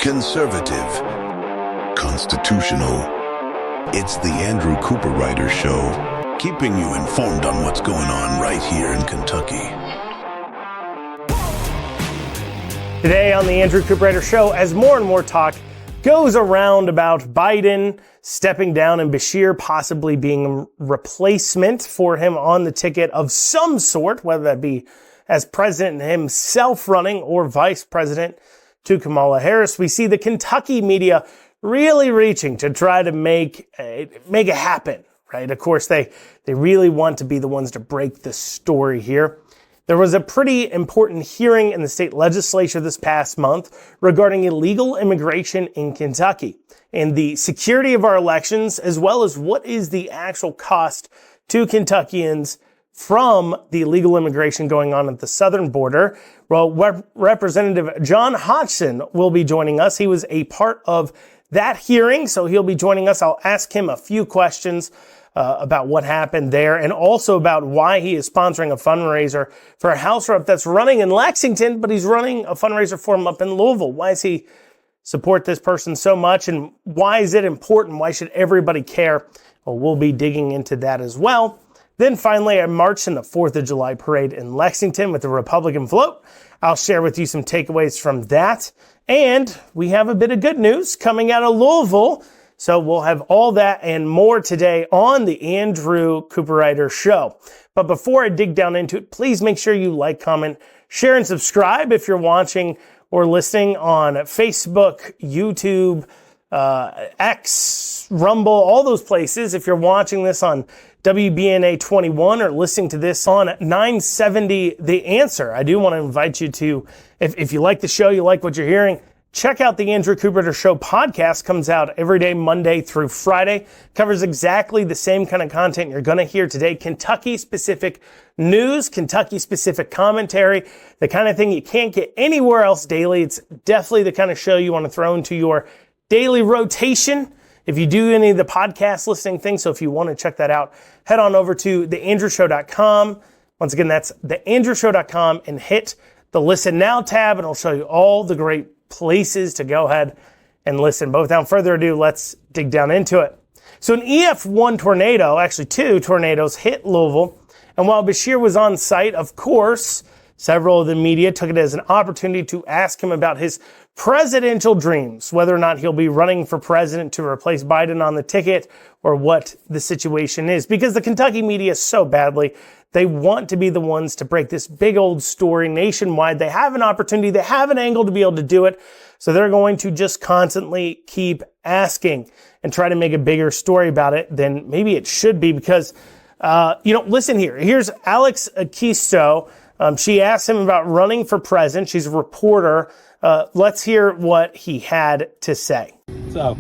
conservative, constitutional. It's the Andrew Cooperrider Show, keeping you informed on what's going on right here in Kentucky. Today on the Andrew Cooperrider Show, as more and more talk goes around about Biden stepping down and Beshear possibly being a replacement for him on the ticket of some sort, whether that be as president himself running or vice president to Kamala Harris, we see the Kentucky media really reaching to try to make it happen, right? Of course, they really want to be the ones to break the story here. There was a pretty important hearing in the state legislature this past month regarding illegal immigration in Kentucky and the security of our elections, as well as what is the actual cost to Kentuckians from the illegal immigration going on at the southern border. Well, Representative John Hodgson will be joining us. He was a part of that hearing, so he'll be joining us. I'll ask him a few questions about what happened there, and also about why he is sponsoring a fundraiser for a House rep that's running in Lexington, but he's running a fundraiser for him up in Louisville. Why does he support this person so much, and why is it important? Why should everybody care? Well, we'll be digging into that as well. Then finally, I marched in the 4th of July parade in Lexington with the Republican float. I'll share with you some takeaways from that. And we have a bit of good news coming out of Louisville. So we'll have all that and more today on the Andrew Cooperrider Show. But before I dig down into it, please make sure you like, comment, share, and subscribe if you're watching or listening on Facebook, YouTube, X, Rumble, all those places. If you're watching this on WBNA 21 or listening to this on 970 The Answer, I do want to invite you to, if you like the show, you like what you're hearing, check out the Andrew Cooperrider Show podcast. Comes out every day, Monday through Friday. Covers exactly the same kind of content you're going to hear today. Kentucky-specific news, Kentucky-specific commentary, the kind of thing you can't get anywhere else daily. It's definitely the kind of show you want to throw into your daily rotation if you do any of the podcast listening things. So if you want to check that out, head on over to theandrewshow.com. Once again, that's theandrewshow.com, and hit the Listen Now tab, and it'll show you all the great places to go ahead and listen. But without further ado, let's dig down into it. So an EF1 tornado, actually 2 tornadoes, hit Louisville. And while Beshear was on site, of course, several of the media took it as an opportunity to ask him about his presidential dreams, whether or not he'll be running for president to replace Biden on the ticket, or what the situation is. Because the Kentucky media so badly, they want to be the ones to break this big old story nationwide. They have an opportunity, they have an angle to be able to do it. So they're going to just constantly keep asking and try to make a bigger story about it than maybe it should be. Because, listen here. Here's Alex Akisto. She asked him about running for president. She's a reporter. Let's hear what he had to say. So,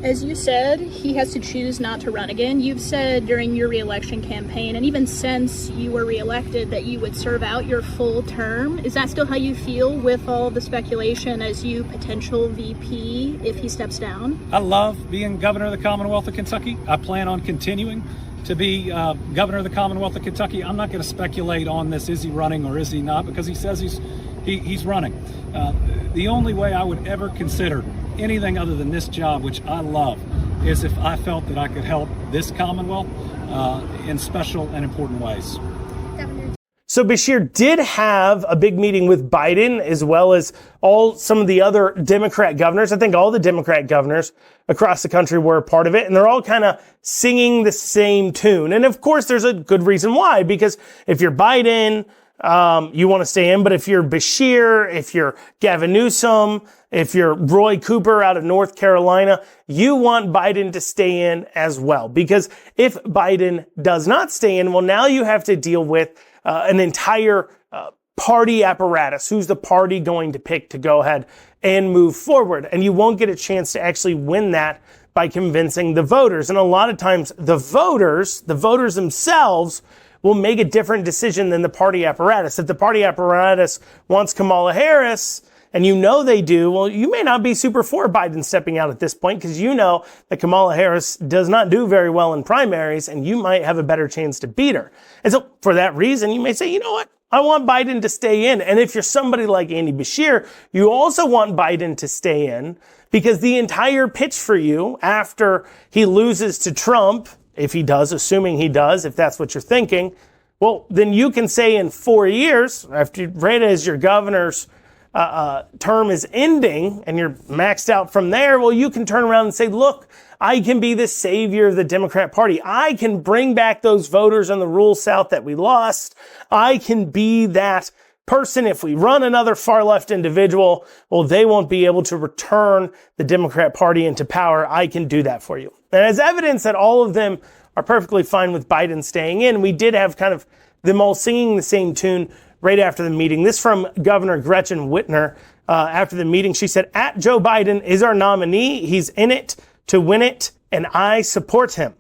as you said, he has to choose not to run again. You've said during your re-election campaign, and even since you were re-elected, that you would serve out your full term. Is that still how you feel with all the speculation as you potential VP if he steps down? I love being governor of the Commonwealth of Kentucky. I plan on continuing to be governor of the Commonwealth of Kentucky. I'm not going to speculate on this, is he running or is he not, because he says he's running. The only way I would ever consider anything other than this job, which I love, is if I felt that I could help this Commonwealth in special and important ways. So Beshear did have a big meeting with Biden, as well as some of the other Democrat governors. I think all the Democrat governors across the country were a part of it, and they're all kind of singing the same tune. And of course, there's a good reason why, because if you're Biden, you want to stay in. But if you're Beshear, if you're Gavin Newsom, if you're Roy Cooper out of North Carolina, you want Biden to stay in as well. Because if Biden does not stay in, well, now you have to deal with an entire party apparatus. Who's the party going to pick to go ahead and move forward? And you won't get a chance to actually win that by convincing the voters. And a lot of times the voters themselves will make a different decision than the party apparatus. If the party apparatus wants Kamala Harris, and you know they do, well, you may not be super for Biden stepping out at this point, because you know that Kamala Harris does not do very well in primaries, and you might have a better chance to beat her. And so for that reason, you may say, you know what? I want Biden to stay in. And if you're somebody like Andy Beshear, you also want Biden to stay in because the entire pitch for you after he loses to Trump, if he does, assuming he does, if that's what you're thinking, well, then you can say in 4 years, after right as your governor's term is ending and you're maxed out from there, well, you can turn around and say, look, I can be the savior of the Democrat Party. I can bring back those voters in the rural South that we lost. I can be that person. If we run another far left individual, well, they won't be able to return the Democrat Party into power. I can do that for you. And as evidence that all of them are perfectly fine with Biden staying in, we did have kind of them all singing the same tune right after the meeting. This from Governor Gretchen Whitmer after the meeting. She said, "At Joe Biden is our nominee. He's in it to win it, and I support him."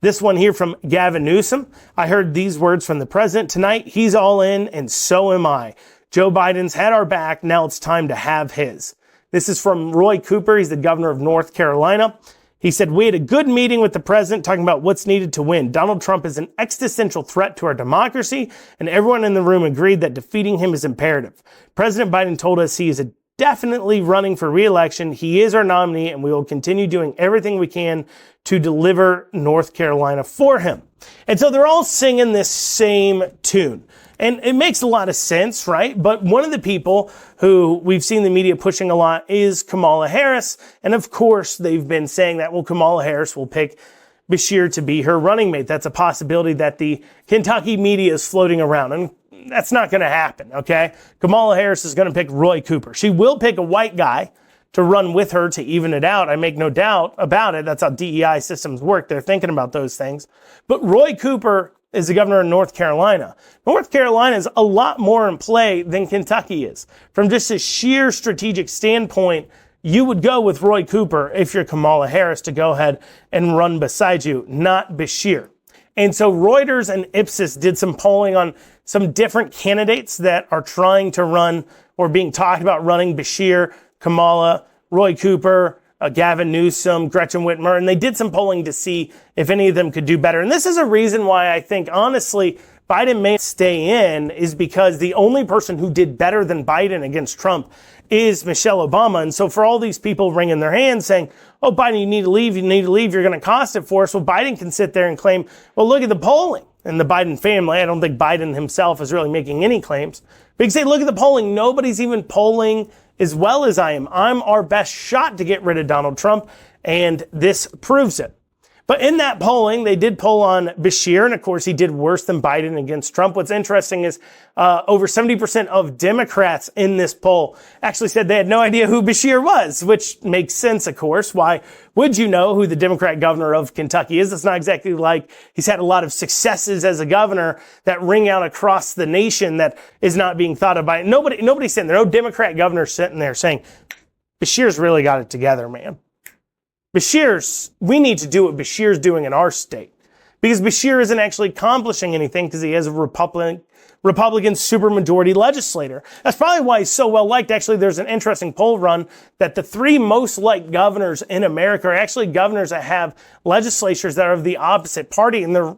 This one here from Gavin Newsom. "I heard these words from the president tonight. He's all in, and so am I. Joe Biden's had our back. Now it's time to have his." This is from Roy Cooper. He's the governor of North Carolina. He said, "We had a good meeting with the president talking about what's needed to win. Donald Trump is an existential threat to our democracy, and everyone in the room agreed that defeating him is imperative. President Biden told us he is definitely running for re-election. He is our nominee, and we will continue doing everything we can to deliver North Carolina for him." And so they're all singing this same tune. And it makes a lot of sense, right? But one of the people who we've seen the media pushing a lot is Kamala Harris. And of course, they've been saying that, well, Kamala Harris will pick Beshear to be her running mate. That's a possibility that the Kentucky media is floating around. And that's not going to happen, okay? Kamala Harris is going to pick Roy Cooper. She will pick a white guy to run with her to even it out. I make no doubt about it. That's how DEI systems work. They're thinking about those things. But Roy Cooper is the governor of North Carolina. North Carolina is a lot more in play than Kentucky is. From just a sheer strategic standpoint, you would go with Roy Cooper if you're Kamala Harris to go ahead and run beside you, not Beshear. And so Reuters and Ipsos did some polling on some different candidates that are trying to run or being talked about running: Beshear, Kamala, Roy Cooper, Gavin Newsom, Gretchen Whitmer, and they did some polling to see if any of them could do better. And this is a reason why I think, honestly, Biden may stay in, is because the only person who did better than Biden against Trump is Michelle Obama. And so for all these people wringing their hands saying, "Oh, Biden, you need to leave, you're going to cost it for us," well, Biden can sit there and claim, "Well, look at the polling." And the Biden family, I don't think Biden himself is really making any claims. But you can say, look at the polling. Nobody's even polling as well as I am. I'm our best shot to get rid of Donald Trump, and this proves it. But in that polling, they did poll on Beshear, and of course, he did worse than Biden against Trump. What's interesting is over 70% of Democrats in this poll actually said they had no idea who Beshear was, which makes sense, of course. Why would you know who the Democrat governor of Kentucky is? It's not exactly like he's had a lot of successes as a governor that ring out across the nation that is not being thought of by nobody's sitting there. No Democrat governor sitting there saying, "Beshear's really got it together, man. We need to do what Beshear's doing in our state." Because Beshear isn't actually accomplishing anything because he has a Republican supermajority legislator. That's probably why he's so well liked. Actually, there's an interesting poll run that the 3 most liked governors in America are actually governors that have legislatures that are of the opposite party, and they're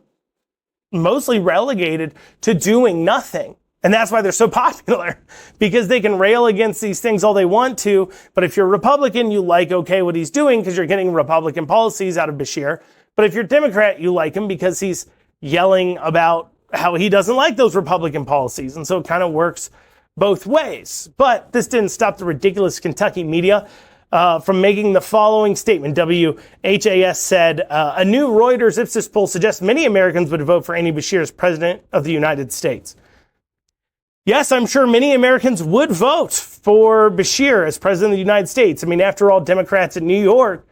mostly relegated to doing nothing. And that's why they're so popular, because they can rail against these things all they want to. But if you're a Republican, you like, okay, what he's doing because you're getting Republican policies out of Beshear. But if you're a Democrat, you like him because he's yelling about how he doesn't like those Republican policies. And so it kind of works both ways. But this didn't stop the ridiculous Kentucky media from making the following statement. WHAS said, a new Reuters Ipsos poll suggests many Americans would vote for Andy Beshear as president of the United States. Yes, I'm sure many Americans would vote for Beshear as president of the United States. I mean, after all, Democrats in New York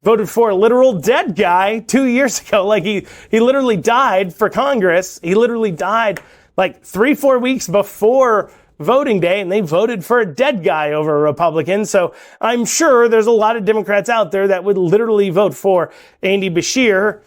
voted for a literal dead guy 2 years ago. Like he literally died for Congress. He literally died like 3-4 weeks before voting day, and they voted for a dead guy over a Republican. So I'm sure there's a lot of Democrats out there that would literally vote for Andy Beshear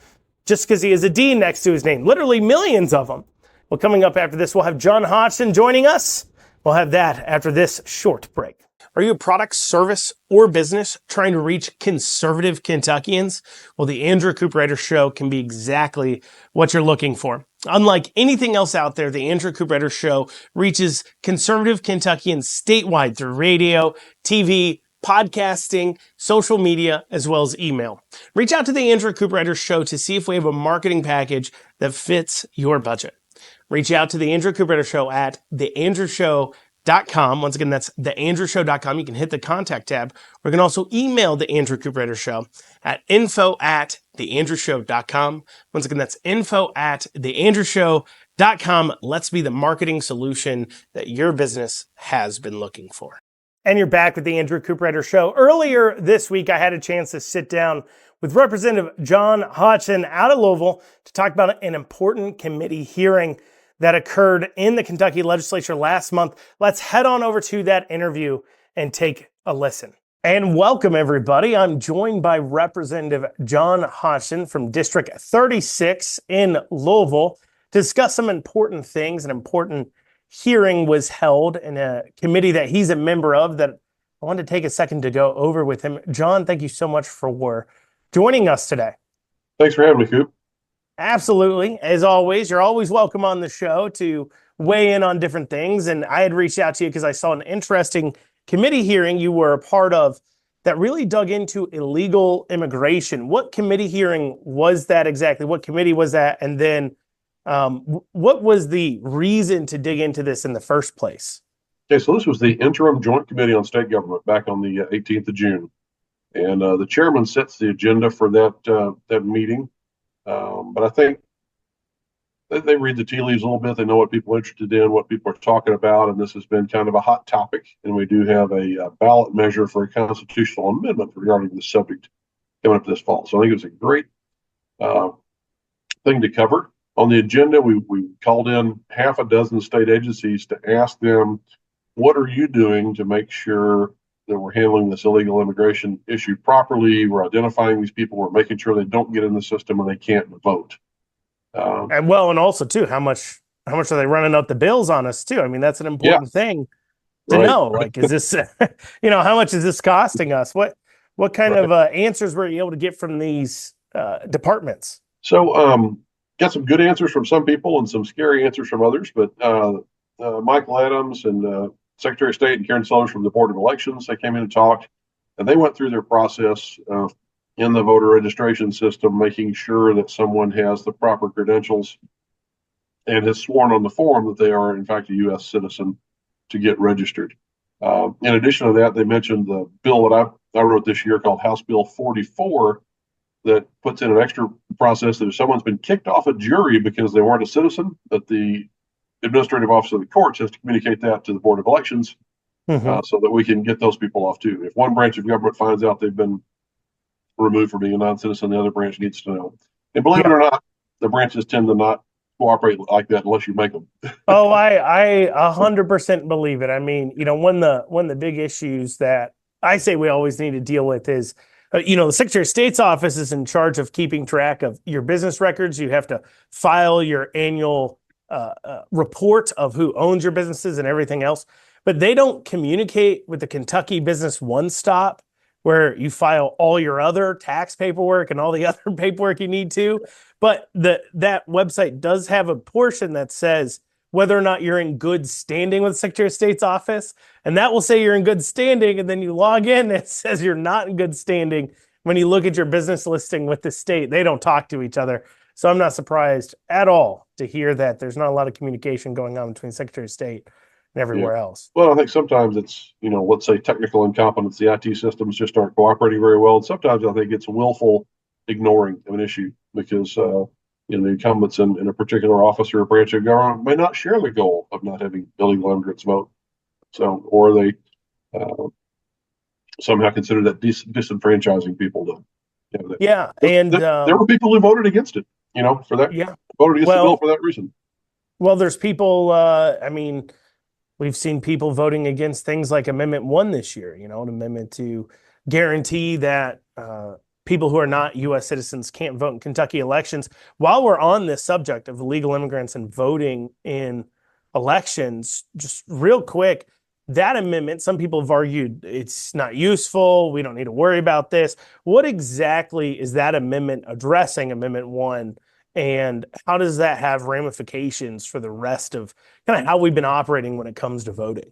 just because he has a D next to his name. Literally millions of them. Well, coming up after this, we'll have John Hodgson joining us. We'll have that after this short break. Are you a product, service, or business trying to reach conservative Kentuckians? Well, the Andrew Cooperrider Show can be exactly what you're looking for. Unlike anything else out there, the Andrew Cooperrider Show reaches conservative Kentuckians statewide through radio, TV, podcasting, social media, as well as email. Reach out to the Andrew Cooperrider Show to see if we have a marketing package that fits your budget. Reach out to the Andrew Cooperrider Show at theandrewshow.com. Once again, that's theandrewshow.com. You can hit the contact tab, or you can also email the Andrew Cooperrider Show at info@theandrewshow.com. Once again, that's info@theandrewshow.com. Let's be the marketing solution that your business has been looking for. And you're back with the Andrew Cooperrider Show. Earlier this week, I had a chance to sit down with Representative John Hodgson out of Louisville to talk about an important committee hearing that occurred in the Kentucky Legislature last month. Let's head on over to that interview and take a listen. And welcome, everybody. I'm joined by Representative John Hodgson from District 36 in Louisville to discuss some important things. An important hearing was held in a committee that he's a member of that I wanted to take a second to go over with him. John, thank you so much for joining us today. Thanks for having me, Coop. Absolutely. As always, you're always welcome on the show to weigh in on different things. And I had reached out to you because I saw an interesting committee hearing you were a part of that really dug into illegal immigration. What committee hearing was that exactly? What committee was that? And then what was the reason to dig into this in the first place? Okay, so this was the Interim Joint Committee on State Government back on the 18th of June. And the chairman sets the agenda for that meeting. But I think they read the tea leaves a little bit. They know what people are interested in, what people are talking about, and this has been kind of a hot topic. And we do have a ballot measure for a constitutional amendment regarding this subject coming up this fall. So I think it was a great thing to cover. On the agenda, we called in half a dozen state agencies to ask them, what are you doing to make sure that we're handling this illegal immigration issue properly? We're identifying these people. We're making sure they don't get in the system and they can't vote. And also too, how much are they running up the bills on us too? I mean, that's an important thing to know. Like, is this, how much is this costing us? What kind of answers were you able to get from these departments? So, got some good answers from some people and some scary answers from others. But Michael Adams and Secretary of State and Karen Sellers from the Board of Elections, they came in and talked, and they went through their process in the voter registration system, making sure that someone has the proper credentials and has sworn on the form that they are, in fact, a U.S. citizen to get registered. In addition to that, they mentioned the bill that I wrote this year called House Bill 44 that puts in an extra process that if someone's been kicked off a jury because they weren't a citizen, that the administrative office of the courts has to communicate that to the Board of Elections so that we can get those people off too. If one branch of government finds out they've been removed for being a non-citizen, the other branch needs to know. And believe it or not, the branches tend to not cooperate like that unless you make them. Oh, I 100% believe it. I mean, one of the big issues that I say we always need to deal with is, the Secretary of State's office is in charge of keeping track of your business records. You have to file your annual report of who owns your businesses and everything else, but they don't communicate with the Kentucky Business One Stop, where you file all your other tax paperwork and all the other paperwork you need to. But that website does have a portion that says whether or not you're in good standing with the Secretary of State's office, and that will say you're in good standing, and then you log in and it says you're not in good standing. When you look at your business listing with the state, they don't talk to each other. So I'm not surprised at all to hear that there's not a lot of communication going on between Secretary of State and everywhere else. Well, I think sometimes it's, let's say technical incompetence. The IT systems just aren't cooperating very well. And sometimes I think it's willful ignoring of an issue because, the incumbents in a particular office or a branch of government may not share the goal of not having illegal immigrants vote. So, or they somehow consider that disenfranchising people. And there were people who voted against it, for that. Yeah. Voted against the bill for that reason. Well, there's people, we've seen people voting against things like Amendment 1 this year, an amendment to guarantee that people who are not U.S. citizens can't vote in Kentucky elections. While we're on this subject of illegal immigrants and voting in elections, just real quick, that amendment, some people have argued it's not useful. We don't need to worry about this. What exactly is that amendment addressing, Amendment 1, And how does that have ramifications for the rest of kind of how we've been operating when it comes to voting?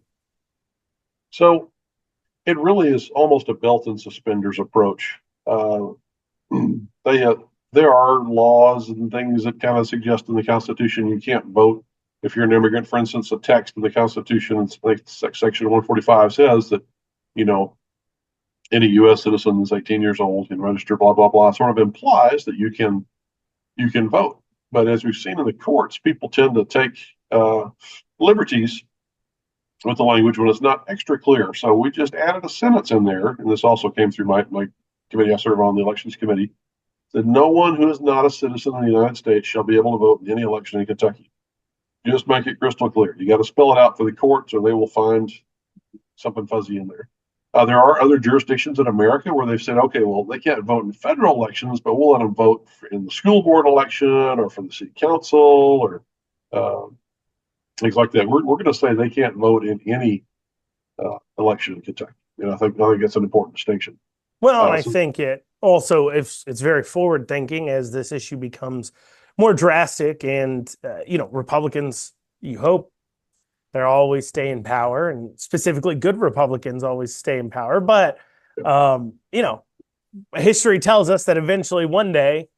So it really is almost a belt and suspenders approach. Uh, there are laws and things that kind of suggest in the Constitution you can't vote if you're an immigrant. For instance, the text of the Constitution, like Section 145, says that any U.S. citizen that's 18 years old can register. Blah blah blah. Sort of implies that you can vote. But as we've seen in the courts, people tend to take liberties with the language when it's not extra clear. So we just added a sentence in there, and this also came through my committee. I serve on the elections committee. That no one who is not a citizen of the United States shall be able to vote in any election in Kentucky. Just make it crystal clear. You got to spell it out for the courts, or they will find something fuzzy in there. There are other jurisdictions in America where they've said, okay, well, they can't vote in federal elections, but we'll let them vote in the school board election or for the city council or things like that. We're going to say they can't vote in any election in Kentucky. And I think that's an important distinction. Well, I think it also, if it's very forward thinking as this issue becomes more drastic and, Republicans, you hope they're always stay in power, and specifically good Republicans always stay in power. But, history tells us that eventually one day,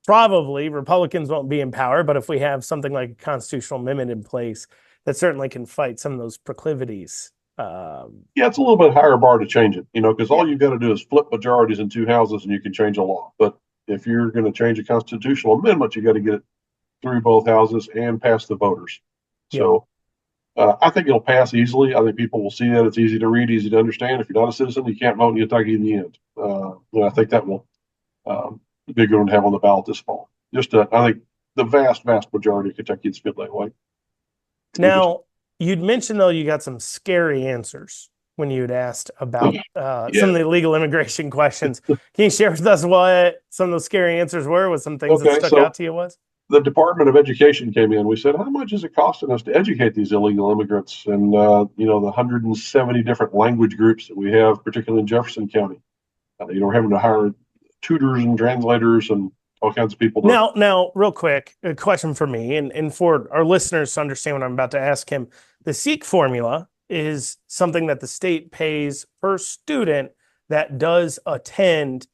probably Republicans won't be in power. But if we have something like a constitutional amendment in place, that certainly can fight some of those proclivities. It's a little bit higher bar to change it, because all you've got to do is flip majorities in two houses and you can change a law. But if you're going to change a constitutional amendment, you got to get it through both houses and pass the voters. So I think it'll pass easily. I think people will see that it's easy to read, easy to understand. If you're not a citizen, you can't vote in Kentucky in the end. I think that will be a good one to have on the ballot this fall. I think the vast majority of Kentuckians feel that way. Now, you'd mentioned, though, you got some scary answers when you'd asked about some of the illegal immigration questions. Can you share with us what some of those scary answers were? What some things that stuck out to you was? The Department of Education came in. We said, how much is it costing us to educate these illegal immigrants? And, the 170 different language groups that we have, particularly in Jefferson County. We're having to hire tutors and translators and all kinds of people. Now, real quick, a question for me and for our listeners to understand what I'm about to ask him. The SEEK formula is something that the state pays per student that does attend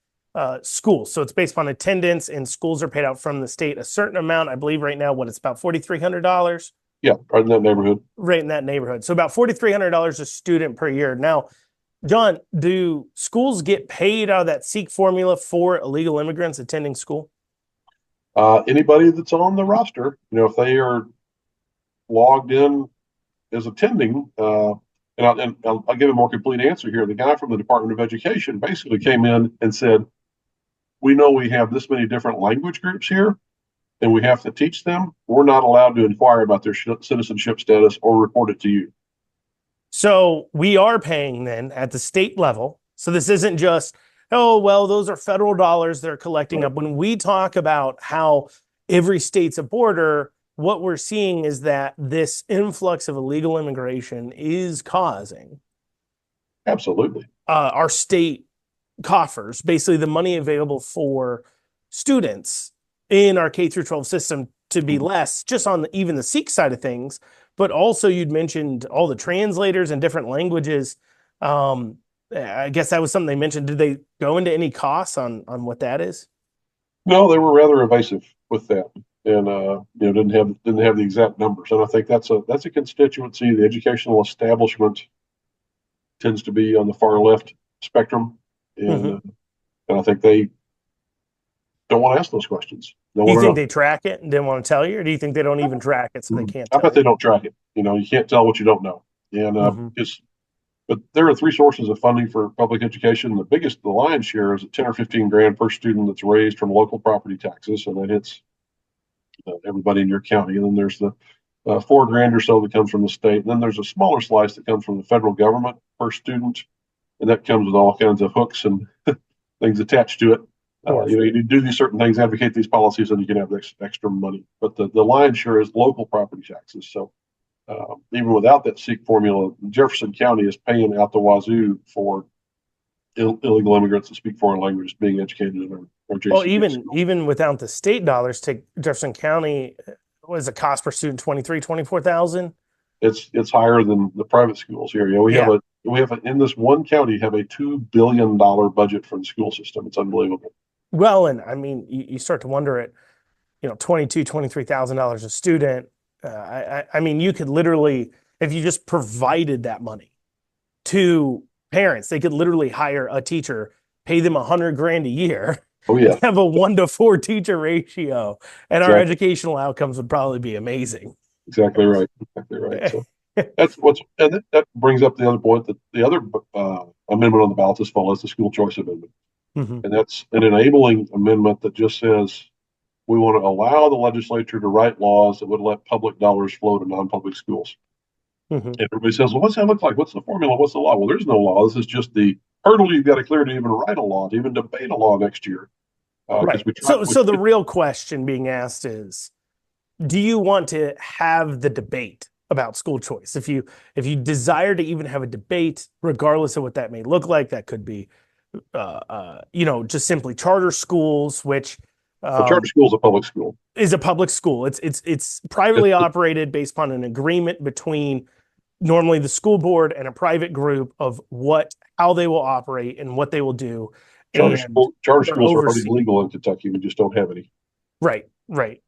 schools. So it's based upon attendance, and schools are paid out from the state a certain amount. I believe right now, it's about $4,300? Yeah, right in that neighborhood. Right in that neighborhood. So about $4,300 a student per year. Now, John, do schools get paid out of that SEEK formula for illegal immigrants attending school? Anybody that's on the roster, if they are logged in as attending, and I'll give a more complete answer here. The guy from the Department of Education basically came in and said, we know we have this many different language groups here, and we have to teach them. We're not allowed to inquire about their citizenship status or report it to you. So we are paying then at the state level. So this isn't just, those are federal dollars they're collecting up. When we talk about how every state's a border, what we're seeing is that this influx of illegal immigration is causing absolutely our state coffers, basically the money available for students in our K through 12 system, to be less just on even the SEEK side of things. But also, you'd mentioned all the translators in different languages. I guess that was something they mentioned. Did they go into any costs on what that is? No, they were rather evasive with that, and didn't have the exact numbers. And I think that's a constituency. The educational establishment tends to be on the far left spectrum, and I think they don't want to ask those questions. Do you think they track it and didn't want to tell you, or do you think they don't even track it so they can't? I bet they don't track it. You can't tell what you don't know, and but there are three sources of funding for public education. The lion's share is at 10 or 15 grand per student that's raised from local property taxes, so that hits everybody in your county. And then there's the $4 grand or so that comes from the state. And then there's a smaller slice that comes from the federal government per student, and that comes with all kinds of hooks and things attached to it. You do these certain things, advocate these policies, and you can have extra money. But the lion's share is local property taxes. So even without that SEEK formula, Jefferson County is paying out the wazoo for illegal immigrants that speak foreign languages being educated in our JCPS Well, schools. even without the state dollars, take Jefferson County, what is the cost per student? 24,000. It's higher than the private schools here. You know, we have in this one county have a $2 billion budget for the school system. It's unbelievable. Well, and I mean, you start to wonder at, $23,000 a student. I mean, you could literally, if you just provided that money to parents, they could literally hire a teacher, pay them $100,000 a year. Oh yeah, have a 1-to-4 teacher ratio, and our educational outcomes would probably be amazing. Exactly right. Exactly right. So that brings up the other point, that the other amendment on the ballot this fall is the school choice amendment. Mm-hmm. And that's an enabling amendment that just says we want to allow the legislature to write laws that would let public dollars flow to non-public schools. Mm-hmm. And everybody says, well, what's that look like? What's the formula? What's the law? Well, there's no law. This is just the hurdle you've got to clear to even write a law, to even debate a law next year. Right. So the real question being asked is, do you want to have the debate about school choice? If you desire to even have a debate, regardless of what that may look like, that could be, just simply charter schools, which charter school is a public school. Is a public school. It's privately operated based upon an agreement between normally the school board and a private group of how they will operate and what they will do. Charter schools are already legal in Kentucky. We just don't have any. Right.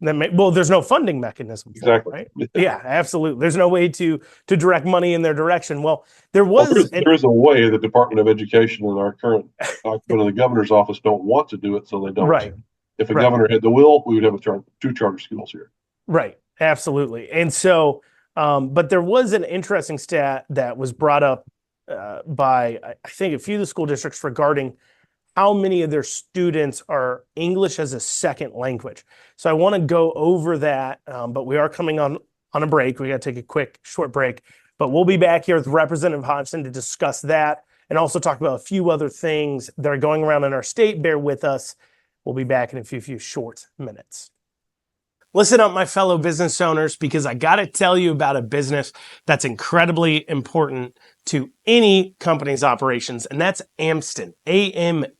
There's no funding mechanism. Exactly. Right? Yeah, absolutely. There's no way to direct money in their direction. Well, there is a way. The Department of Education and our current occupant of the governor's office don't want to do it, so they don't. Right. If a governor had the will, we would have two charter schools here. Right. Absolutely. And so, but there was an interesting stat that was brought up by, I think, a few of the school districts regarding how many of their students are English as a second language. So I want to go over that, but we are coming on a break. We got to take a short break, but we'll be back here with Representative Hodgson to discuss that and also talk about a few other things that are going around in our state. Bear with us. We'll be back in a few short minutes. Listen up, my fellow business owners, because I got to tell you about a business that's incredibly important to any company's operations, and that's Amston, A-M-P-S-T-U-N,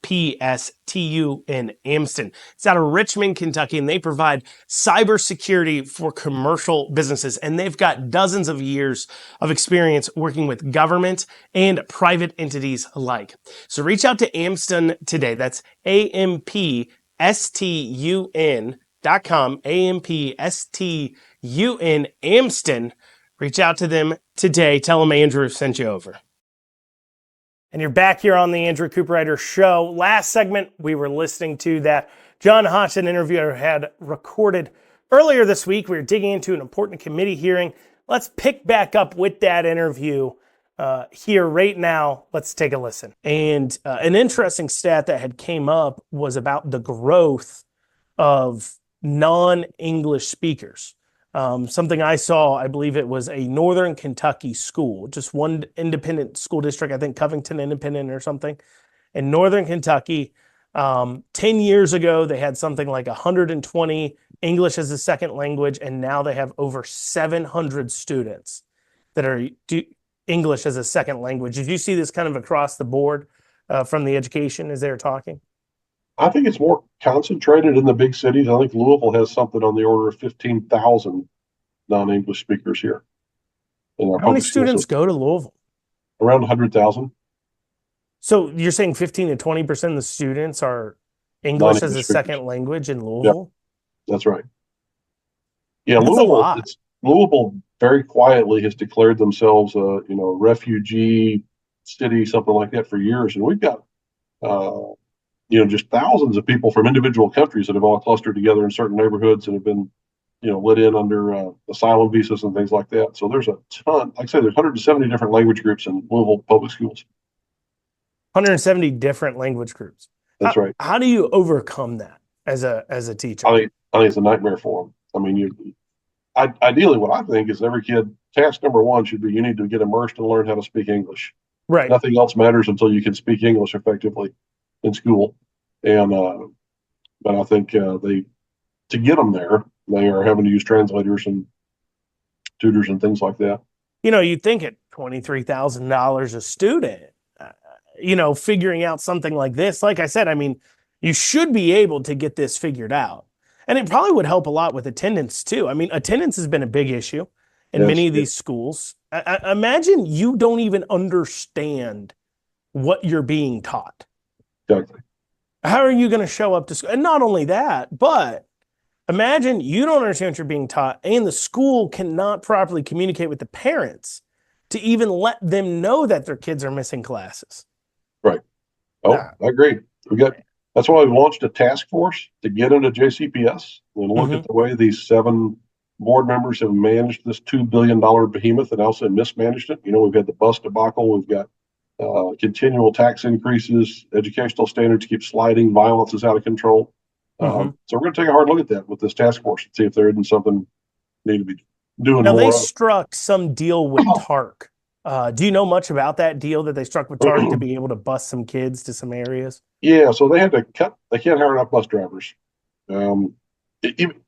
Amston. It's out of Richmond, Kentucky, and they provide cybersecurity for commercial businesses, and they've got dozens of years of experience working with government and private entities alike. So reach out to Amston today. That's A-M-P-S-T-U-N.com, A-M-P-S-T-U-N, Amston. Reach out to them today. Tell them Andrew sent you over. And you're back here on the Andrew Cooperrider Show. Last segment, we were listening to that John Hodgson interview I had recorded earlier this week. We were digging into an important committee hearing. Let's pick back up with that interview here right now. Let's take a listen. And an interesting stat that had came up was about the growth of non-English speakers. Something I saw, I believe it was a Northern Kentucky school, just one independent school district, I think Covington Independent or something. In Northern Kentucky, 10 years ago, they had something like 120 English as a second language, and now they have over 700 students that are English as a second language. Did you see this kind of across the board from the education as they were talking? I think it's more concentrated in the big cities. I think Louisville has something on the order of 15,000 non-English speakers here. How many students go to Louisville? Around 100,000. So you're saying 15 to 20% of the students are English as a second language in Louisville? Yep. That's right. Yeah, that's Louisville very quietly has declared themselves a refugee city, something like that, for years, and we've got just thousands of people from individual countries that have all clustered together in certain neighborhoods and have been, let in under asylum visas and things like that. So there's a ton. Like I say, there's 170 different language groups in Louisville public schools. 170 different language groups. That's right. How do you overcome that as a teacher? I think it's a nightmare for them. I mean, ideally, what I think is every kid, task number one should be you need to get immersed and learn how to speak English. Right. Nothing else matters until you can speak English effectively in school. And but I think to get them there, they are having to use translators and tutors and things like that. You'd think at $23,000 a student, figuring out something like this. Like I said, I mean, you should be able to get this figured out. And it probably would help a lot with attendance too. I mean, attendance has been a big issue in many of these schools. Imagine you don't even understand what you're being taught. Exactly. How are you going to show up to school? And not only that, but imagine you don't understand what you're being taught, and the school cannot properly communicate with the parents to even let them know that their kids are missing classes. Right. Oh, I agree. That's why we launched a task force to get into JCPS and look at the way these 7 board members have managed this $2 billion behemoth and also mismanaged it. We've had the bus debacle. We've got continual tax increases. Educational standards keep sliding. Violence is out of control. So we're going to take a hard look at that with this task force and see if there isn't something need to be doing now, more. They struck some deal with TARC. Do you know much about that deal that they struck with TARC to be able to bus some kids to some areas? Yeah, so they had to cut. They can't hire enough bus drivers. Even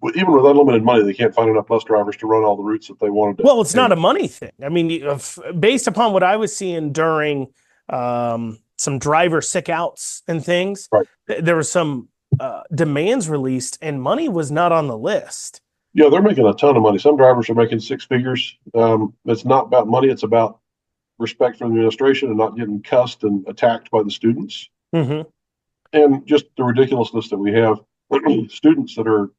with unlimited money, they can't find enough bus drivers to run all the routes that they wanted to. Well, it's not a money thing. I mean, based upon what I was seeing during some driver sick outs and things, right. There were some demands released, and money was not on the list. Yeah, they're making a ton of money. Some drivers are making 6 figures. It's not about money. It's about respect for the administration and not getting cussed and attacked by the students. And just the ridiculousness that we have students that are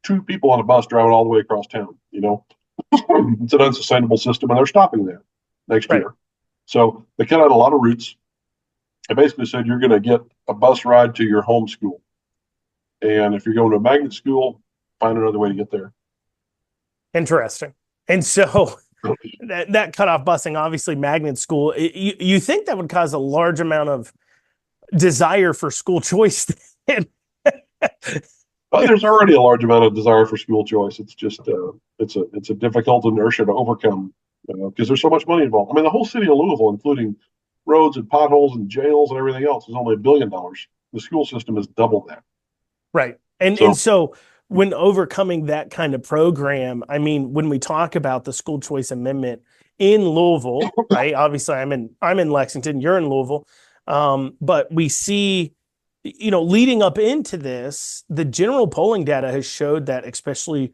2 people on a bus driving all the way across town. It's an unsustainable system, and they're stopping that next year. So they cut out a lot of routes. They basically said you're going to get a bus ride to your home school. And if you're going to a magnet school, find another way to get there. Interesting. And so that cutoff busing, obviously magnet school, you think that would cause a large amount of desire for school choice? Well, there's already a large amount of desire for school choice. It's just it's a difficult inertia to overcome because there's so much money involved. I mean, the whole city of Louisville, including roads and potholes and jails and everything else, is only $1 billion. The school system is double that. Right. And so when overcoming that kind of program, I mean, when we talk about the school choice amendment in Louisville, right? Obviously, I'm in Lexington, you're in Louisville, but we see, leading up into this, the general polling data has showed that especially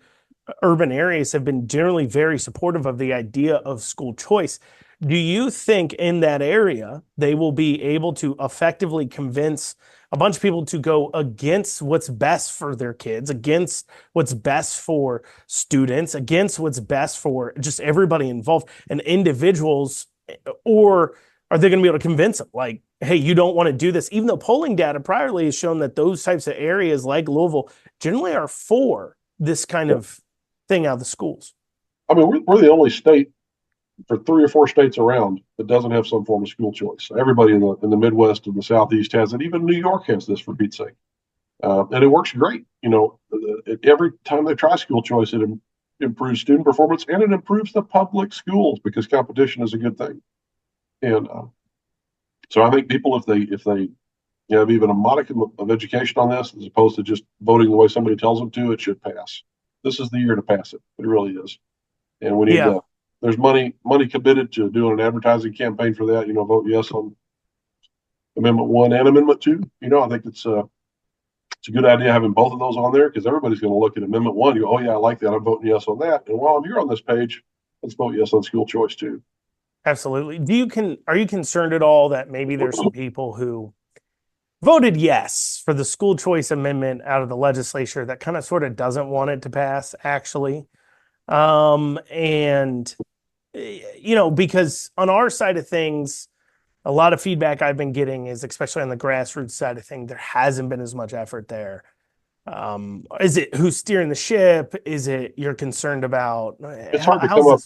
urban areas have been generally very supportive of the idea of school choice. Do you think in that area they will be able to effectively convince a bunch of people to go against what's best for their kids, against what's best for students, against what's best for just everybody involved and individuals? Or are they going to be able to convince them, like, hey, you don't want to do this? Even though polling data priorly has shown that those types of areas like Louisville generally are for this kind of thing out of the schools. I mean, we're the only state for 3 or 4 states around that doesn't have some form of school choice. Everybody in the Midwest and the Southeast has it. Even New York has this, for Pete's sake. And it works great. Every time they try school choice, it improves student performance and it improves the public schools because competition is a good thing. And so I think people, if they have even a modicum of education on this, as opposed to just voting the way somebody tells them to, it should pass. This is the year to pass it. It really is. And we need to. There's money committed to doing an advertising campaign for that. Vote yes on Amendment 1 and Amendment 2. I think it's a good idea having both of those on there because everybody's going to look at Amendment 1. You go, oh yeah, I like that. I'm voting yes on that. And while you're on this page, let's vote yes on school choice too. Absolutely. Are you concerned at all that maybe there's some people who voted yes for the school choice amendment out of the legislature that kind of sort of doesn't want it to pass, actually? Because on our side of things, a lot of feedback I've been getting is, especially on the grassroots side of things, there hasn't been as much effort there. Is it who's steering the ship? Is it you're concerned about? It's hard to come up.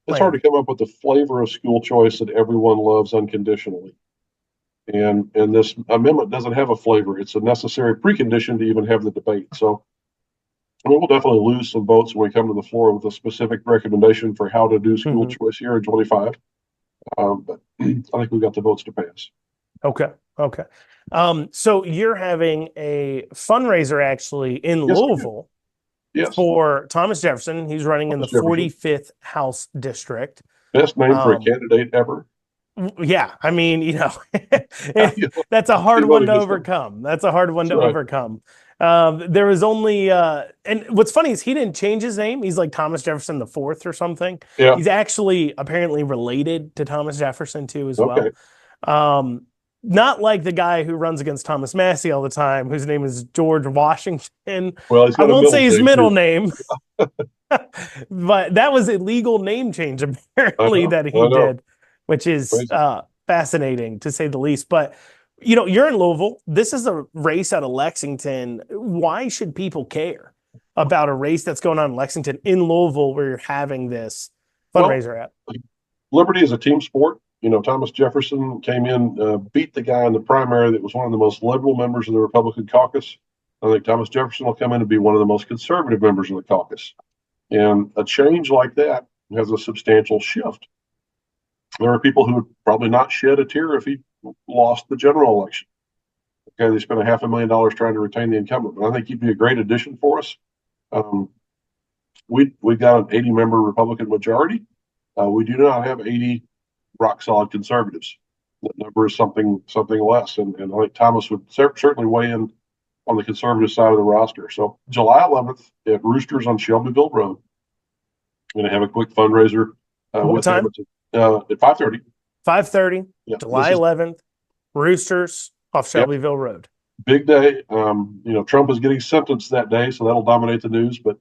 It's hard to come up with the flavor of school choice that everyone loves unconditionally. And this amendment doesn't have a flavor. It's a necessary precondition to even have the debate. So we'll definitely lose some votes when we come to the floor with a specific recommendation for how to do school choice here in 25. But I think we've got the votes to pass. Okay. So you're having a fundraiser actually in Louisville for Thomas Jefferson. He's running in the 45th House District. Best name for a candidate ever. Yeah, I mean, that's a hard one to overcome. That's a hard one to overcome. There was only, and what's funny is he didn't change his name. He's like Thomas Jefferson the Fourth or something. Yeah. He's actually apparently related to Thomas Jefferson too as well. Not like the guy who runs against Thomas Massey all the time, whose name is George Washington. Well, I won't say his middle name, but that was a legal name change apparently that he did, which is fascinating to say the least. But you're in Louisville. This is a race out of Lexington. Why should people care about a race that's going on in Lexington in Louisville where you're having this fundraiser at? Liberty is a team sport. Thomas Jefferson came in, beat the guy in the primary that was one of the most liberal members of the Republican caucus. I think Thomas Jefferson will come in and be one of the most conservative members of the caucus. And a change like that has a substantial shift. There are people who would probably not shed a tear if he lost the general election. Okay, they spent $500,000 trying to retain the incumbent, but I think he'd be a great addition for us. We got an 80-member Republican majority. We do not have 80 rock-solid conservatives. That number is something less, and I think Thomas would certainly weigh in on the conservative side of the roster. So July 11th at Roosters on Shelbyville Road, I'm going to have a quick fundraiser. What time? At 5:30. 5:30, yeah, July 11th, Roosters off Shelbyville Road. Big day. Trump is getting sentenced that day, so that'll dominate the news. But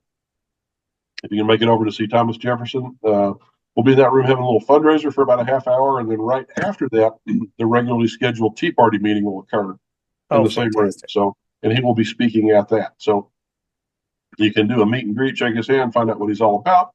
if you can make it over to see Thomas Jefferson, we'll be in that room having a little fundraiser for about a half hour, and then right after that, the regularly scheduled Tea Party meeting will occur in the same room. So, and he will be speaking at that. So you can do a meet and greet, shake his hand, find out what he's all about,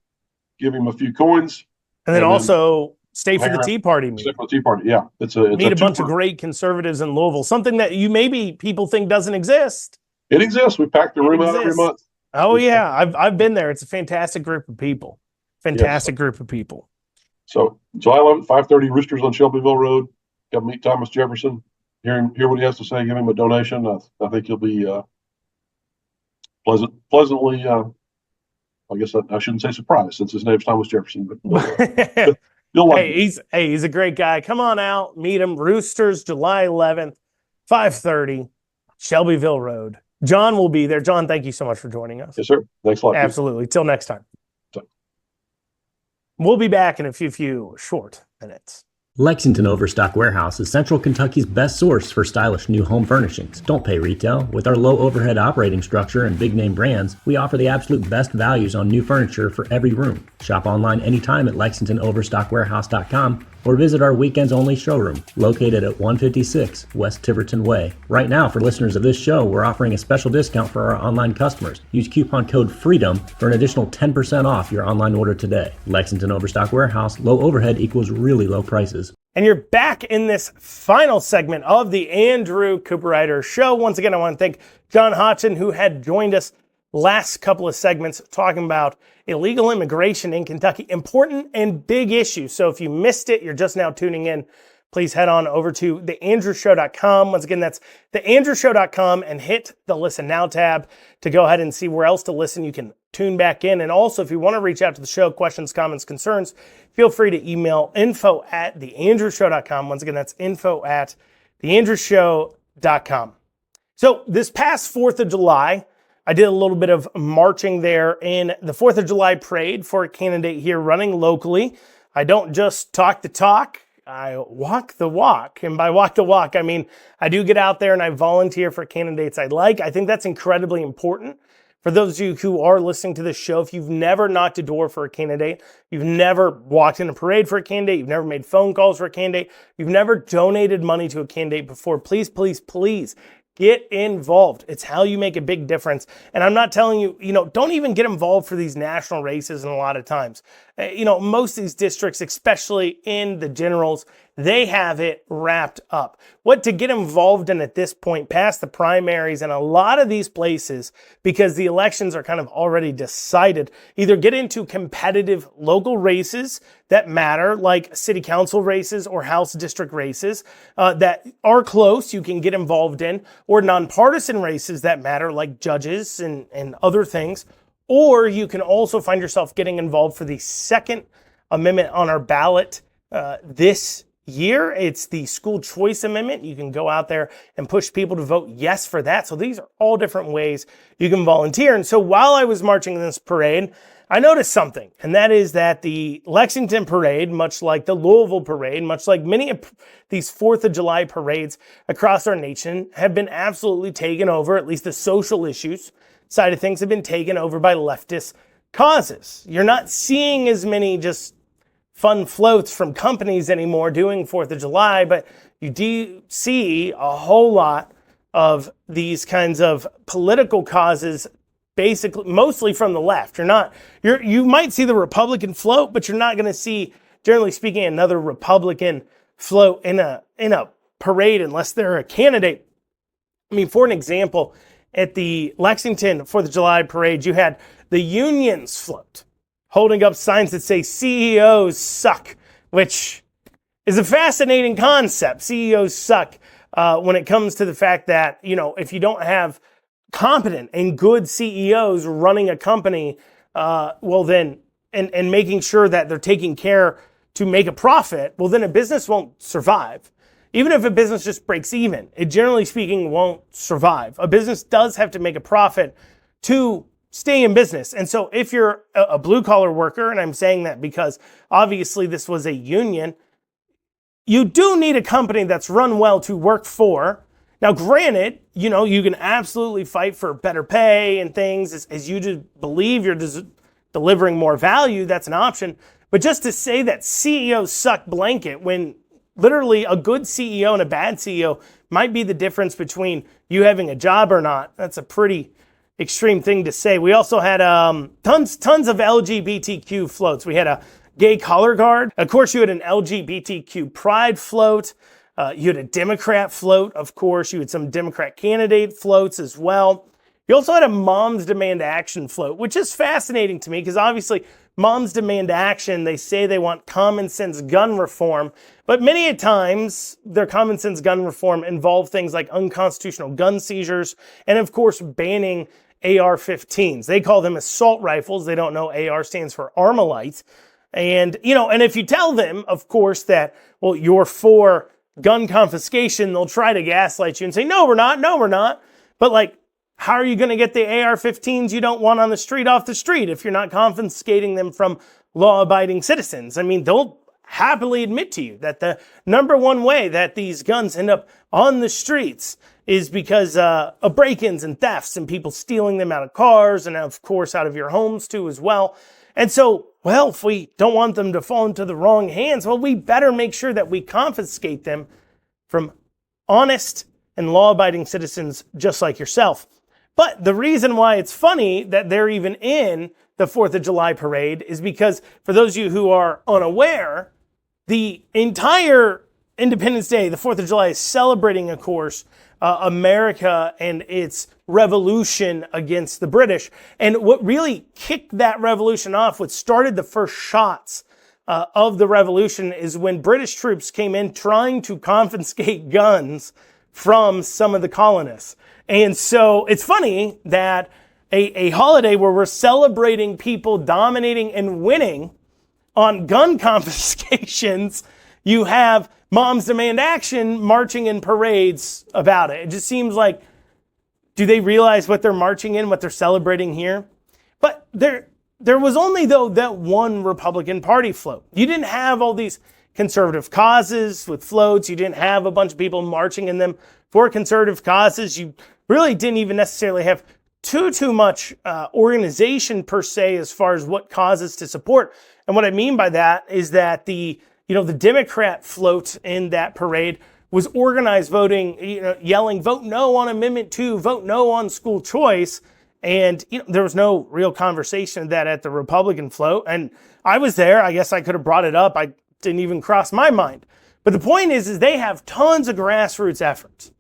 give him a few coins, and then also stay for the Tea Party meeting. Stay for the Tea Party, yeah. It's meet a bunch of great conservatives in Louisville. Something that maybe people think doesn't exist. It exists. We pack the room out every month. Oh yeah, I've been there. It's a fantastic group of people. Fantastic group of people. So July 11th, 5:30, Roosters on Shelbyville Road. Got to meet Thomas Jefferson. Hear what he has to say. Give him a donation. I think he'll be pleasantly. I guess I shouldn't say surprised since his name's Thomas Jefferson. But you'll like he's a great guy. Come on out, meet him. Roosters, July 11th, 5:30, Shelbyville Road. John will be there. John, thank you so much for joining us. Yes, sir. Thanks a lot. Absolutely. Till next time. We'll be back in a few short minutes. Lexington Overstock Warehouse is Central Kentucky's best source for stylish new home furnishings. Don't pay retail. With our low overhead operating structure and big name brands, we offer the absolute best values on new furniture for every room. Shop online anytime at LexingtonOverstockWarehouse.com or visit our weekends only showroom located at 156 West Tiverton Way. Right now, for listeners of this show, we're offering a special discount for our online customers. Use coupon code FREEDOM for an additional 10% off your online order today. Lexington Overstock Warehouse, low overhead equals really low prices. And you're back in this final segment of the Andrew Cooperrider Show. Once again, I want to thank John Hodgson, who had joined us last couple of segments talking about illegal immigration in Kentucky. Important and big issue. So if you missed it, you're just now tuning in, please head on over to theandrewshow.com. Once again, that's theandrewshow.com and hit the Listen Now tab to go ahead and see where else to listen. You can tune back in. And also, if you want to reach out to the show, questions, comments, concerns, feel free to email info@theandrewshow.com. Once again, that's info@theandrewshow.com. So this past 4th of July, I did a little bit of marching there in the 4th of July parade for a candidate here running locally. I don't just talk the talk, I walk the walk. And by walk the walk, I mean I do get out there and I volunteer for candidates I like. I think that's incredibly important. For those of you who are listening to this show, if you've never knocked a door for a candidate, you've never walked in a parade for a candidate, you've never made phone calls for a candidate, you've never donated money to a candidate before, please, please, please get involved. It's how you make a big difference. And I'm not telling you, don't even get involved for these national races. And a lot of times, most of these districts, especially in the generals, they have it wrapped up. What to get involved in at this point, past the primaries and a lot of these places, because the elections are kind of already decided, either get into competitive local races that matter, like city council races or house district races that are close, you can get involved in, or nonpartisan races that matter, like judges and other things. Or you can also find yourself getting involved for the Second Amendment on our ballot this year. It's the school choice amendment. You can go out there and push people to vote yes for that. So these are all different ways you can volunteer. And so while I was marching in this parade, I noticed something, and that is that the Lexington parade, much like the Louisville parade, much like many of these 4th of July parades across our nation, have been absolutely taken over, at least the social issues side of things have been taken over by leftist causes. You're not seeing as many just fun floats from companies anymore doing 4th of July, but you do see a whole lot of these kinds of political causes, basically mostly from the left. You might see the Republican float, but you're not going to see, generally speaking, another Republican float in a parade unless they're a candidate. I mean, for an example, at the Lexington 4th of July parade, you had the unions float holding up signs that say CEOs suck, which is a fascinating concept. CEOs suck when it comes to the fact that, if you don't have competent and good CEOs running a company, and making sure that they're taking care to make a profit, well, then a business won't survive. Even if a business just breaks even, it generally speaking won't survive. A business does have to make a profit to stay in business. And so if you're a blue collar worker, and I'm saying that because obviously this was a union, you do need a company that's run well to work for. Now, granted, you can absolutely fight for better pay and things as you just believe you're delivering more value. That's an option. But just to say that CEOs suck blanket when literally a good CEO and a bad CEO might be the difference between you having a job or not, that's a pretty extreme thing to say. We also had tons of LGBTQ floats. We had a gay color guard. Of course, you had an LGBTQ pride float. You had a Democrat float, of course. You had some Democrat candidate floats as well. You also had a Moms Demand Action float, which is fascinating to me because obviously Moms Demand Action, they say they want common sense gun reform, but many a times their common sense gun reform involve things like unconstitutional gun seizures and, of course, banning AR-15s. They call them assault rifles. They don't know AR stands for Armalite. And, and if you tell them, of course, that, well, you're for gun confiscation, they'll try to gaslight you and say, no, we're not. But how are you going to get the AR-15s you don't want on the street off the street if you're not confiscating them from law-abiding citizens? I mean, they'll happily admit to you that the number one way that these guns end up on the streets is because of break-ins and thefts and people stealing them out of cars and, of course, out of your homes too as well. And so, well, if we don't want them to fall into the wrong hands, well, we better make sure that we confiscate them from honest and law-abiding citizens just like yourself. But the reason why it's funny that they're even in the 4th of July parade is because, for those of you who are unaware, the entire Independence Day, the 4th of July, is celebrating, of course, America and its revolution against the British. And what really kicked that revolution off, what started the first shots of the revolution, is when British troops came in trying to confiscate guns from some of the colonists. And so it's funny that a holiday where we're celebrating people dominating and winning on gun confiscations, you have Moms Demand Action marching in parades about it. It just seems like, do they realize what they're marching in, what they're celebrating here? But there was only, though, that one Republican Party float. You didn't have all these conservative causes with floats. You didn't have a bunch of people marching in them for conservative causes. You really didn't even necessarily have too much organization per se as far as what causes to support. And what I mean by that is that the Democrat float in that parade was organized voting, yelling, vote no on Amendment 2, vote no on school choice. And there was no real conversation of that at the Republican float. And I was there. I guess I could have brought it up. I didn't even cross my mind. But the point is they have tons of grassroots efforts.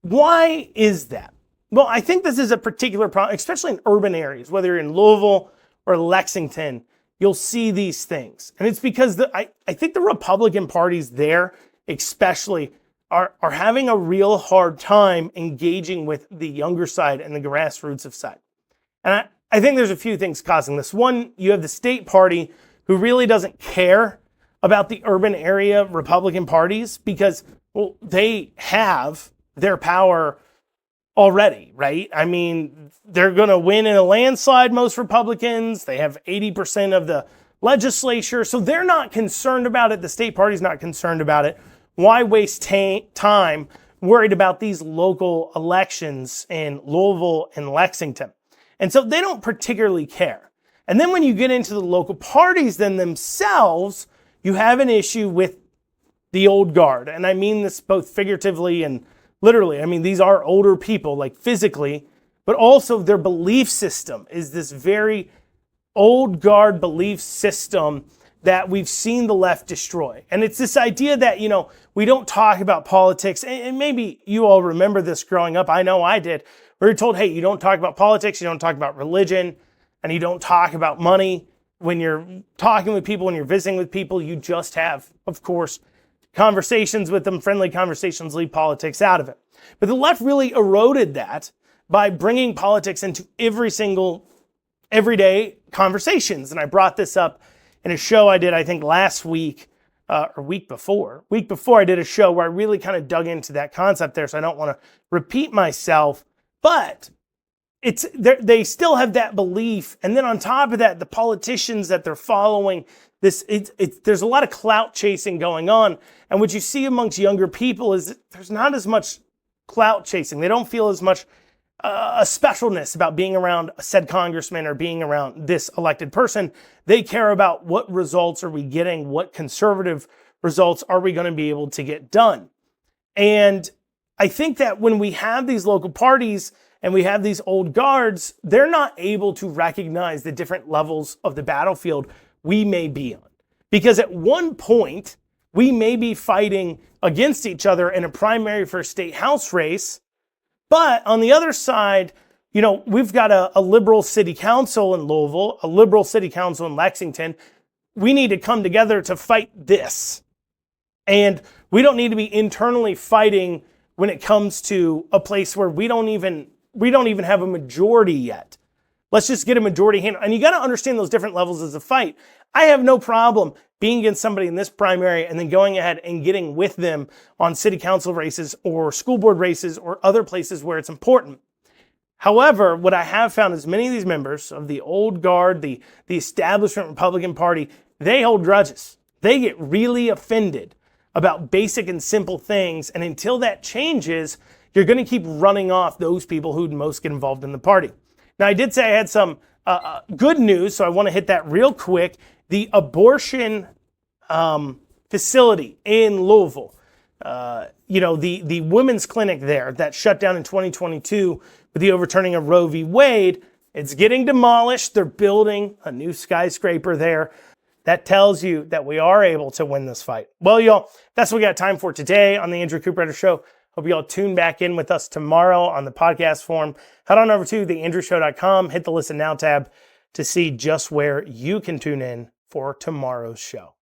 Why is that? Well, I think this is a particular problem, especially in urban areas, whether you're in Louisville or Lexington, you'll see these things. And it's because I think the Republican parties there especially are having a real hard time engaging with the younger side and the grassroots of side. And I think there's a few things causing this. One, you have the state party who really doesn't care about the urban area Republican parties because, well, they have their power already, right? I mean, they're going to win in a landslide, most Republicans. They have 80% of the legislature, so they're not concerned about it. The state party's not concerned about it. Why waste time worried about these local elections in Louisville and Lexington? And so they don't particularly care. And then when you get into the local parties then themselves, you have an issue with the old guard. And I mean this both figuratively and literally. I mean, these are older people, like physically, but also their belief system is this very old guard belief system that we've seen the left destroy. And it's this idea that, we don't talk about politics. And maybe you all remember this growing up. I know I did. We were told, hey, you don't talk about politics, you don't talk about religion, and you don't talk about money. When you're talking with people, when you're visiting with people, you just have, of course, conversations with them, friendly conversations, leave politics out of it. But the left really eroded that by bringing politics into every single everyday conversations. And I brought this up in a show I did, I think last week, or week before I did a show where I really kind of dug into that concept there. So I don't want to repeat myself, but they still have that belief. And then on top of that, the politicians that they're following, there's a lot of clout chasing going on. And what you see amongst younger people is that there's not as much clout chasing. They don't feel as much a specialness about being around a said congressman or being around this elected person. They care about what results are we getting, what conservative results are we going to be able to get done. And I think that when we have these local parties and we have these old guards, they're not able to recognize the different levels of the battlefield we may be on. Because at one point, we may be fighting against each other in a primary for a state house race. But on the other side, we've got a liberal city council in Louisville, a liberal city council in Lexington. We need to come together to fight this. And we don't need to be internally fighting when it comes to a place where we don't even have a majority yet. Let's just get a majority handle. And you got to understand those different levels as a fight. I have no problem being against somebody in this primary and then going ahead and getting with them on city council races or school board races or other places where it's important. However, what I have found is many of these members of the old guard, the establishment Republican Party, they hold grudges. They get really offended about basic and simple things. And until that changes, you're going to keep running off those people who'd most get involved in the party. Now, I did say I had some good news, so I want to hit that real quick. The abortion facility in Louisville, the women's clinic there that shut down in 2022 with the overturning of Roe v. Wade, it's getting demolished. They're building a new skyscraper there. That tells you that we are able to win this fight. Well, y'all, that's what we got time for today on the Andrew Cooperrider Show. Hope you all tune back in with us tomorrow on the podcast form. Head on over to theandrewshow.com, hit the Listen Now tab to see just where you can tune in for tomorrow's show.